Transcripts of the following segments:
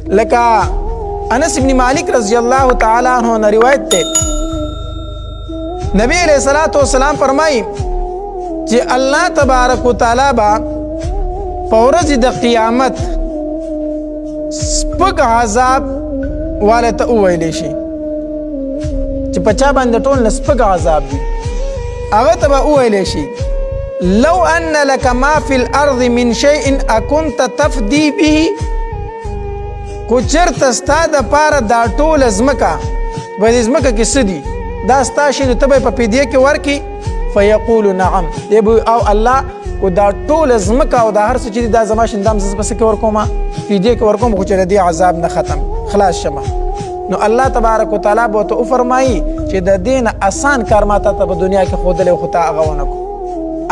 لکه انس ابن مالک رضی الله تعالی عنہ نے روایت تے نبی علیہ الصلوۃ والسلام فرمائی چې الله تبارک وتعالی با پورز د قیامت سپک عذاب والته ویل شي چې پچا باندې ټول سپک عذاب دي هغه ته ویل شي لو ان لك ما في الارض من شيء اكنت تفدي به کو چرته ستا د پاره دا ټول ازمکه به ازمکه کې سدي دا ستا شي نو ته به په پیډیا کې ورکی فیقول نعم دی او الله کو دا ټول ازمکه او دا هر څه چې دا زما شندام زس بس کې ورکوما پیډیا کې ورکوم خو چې دې عذاب نه ختم خلاص شمه نو الله تبارک وتعالى بو ته فرمایي چې د دین آسان کار ماته ته په دنیا کې خودلې خو ته هغه ونکو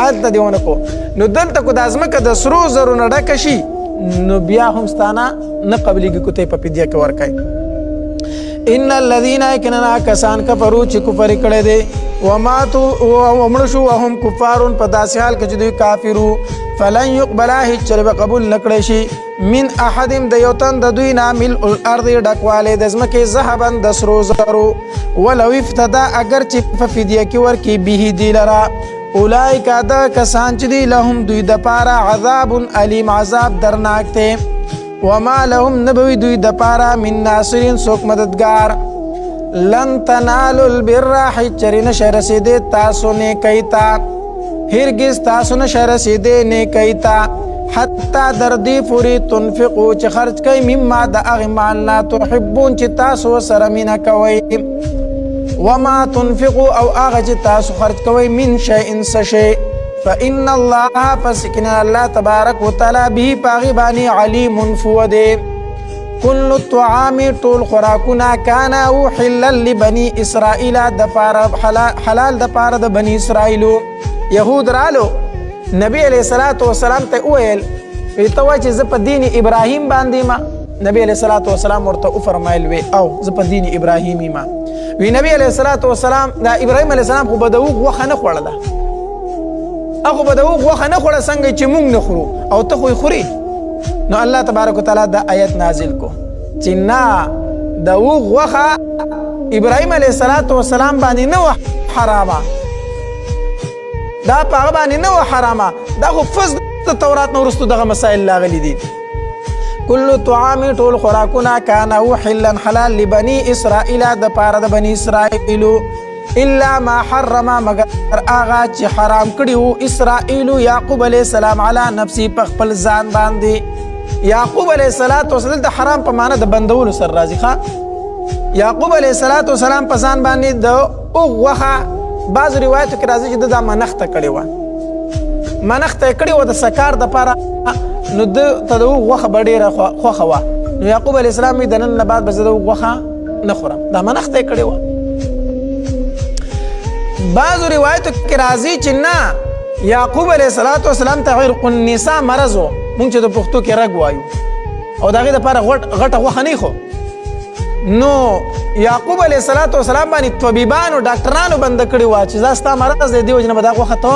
الته دیونه کو نو دلته کو د ازمکه د سرو زرو نه ډک شي نو بیا هم ستانه نه قبلېږي کو ته په پیډیا کې ورکای ان الذين كانوا كسان كفروا چې کفر کړي دي وماتوا ومړشوا وهم كفار په داسې حال کې چې دوی کافرو فلن يقبل هیڅ قبول نکړي شي من احد د یو تن د دوی نه ملء الارض ډکواله د ځمکې ذهبا د سرو زرو ولو افتدا اگر چې په فدیه کې ورکی به دی لرا اولئک دا کسان چې دی لهم دوی د پاره عذاب الیم عذاب درناک ته وما لهم نبوي دوی د پاره من ناصرین سوک مددگار لن تنالوا البر حچر نشر سیده تاسو نه کیتا هرگز تاسو نشر سیده نه کیتا حتی دردی فوری تنفقو چې خرج کوي مما د هغه مال نه تحبون چې تاسو سره مینه کوي وما تنفقوا او هغه چې تاسو خرج کوي من شيء شيء فإن الله فسكن الله تبارك وتعالى به باغباني عليم فود كل الطعام طول خوراكنا كان حلا لبني اسرائيل دفار حلال دفار د بني اسرائيل يهود رالو نبی علیہ الصلوۃ والسلام ته ویل ته وا چې ز په دین ابراهیم باندې ما نبی علیہ الصلوۃ والسلام ورته فرمایل وی او ز په دین ابراهیمی ما وی نبی علیہ الصلوۃ والسلام دا ابراهیم علیہ السلام خو بدو غوخه نه خوړله هغه بدو غوخه نه خوړه څنګه چې مونږ نه خورو او ته خو خوري نو الله تبارک وتعالى دا آیت نازل کو چې نا دا غوخه ابراهیم علیہ الصلوۃ والسلام باندې نه حرامه دا په باندې نه حرامه دا خو فز د تورات نو ورستو دغه مسائل لاغلي دي كل طعام طول خوراکنا كان حلا حلال لبني اسرائيل د پاره د بني اسرائيل الا ما حرم مگر اغا چې حرام کړیو اسرائيل يعقوب عليه السلام على نفسي په خپل ځان باندې يعقوب عليه السلام د حرام په معنی د بندولو سر راځي ښا يعقوب عليه السلام په ځان باندې د اوغه بعض روایتو کې راځي چې دا منښت کړي و منښت کړي و د سکار د پاره نو د تدو غوخه ډیره خوخه و نو يعقوب عليه السلام د نن نه بعد بزدو غوخه نه خورم دا منښت کړي و بعض روایتو کې راځي چې نه يعقوب عليه السلام ته غیر النساء مرزو مونږ چې د پښتو کې رګ وایو او داغه د پاره غټه غوخه نه خو نو يعقوب عليه السلام باندې طبيبانو ډاکټرانو بند کړي وا چې زاستا مرز دی وجنه بدا غوخه ته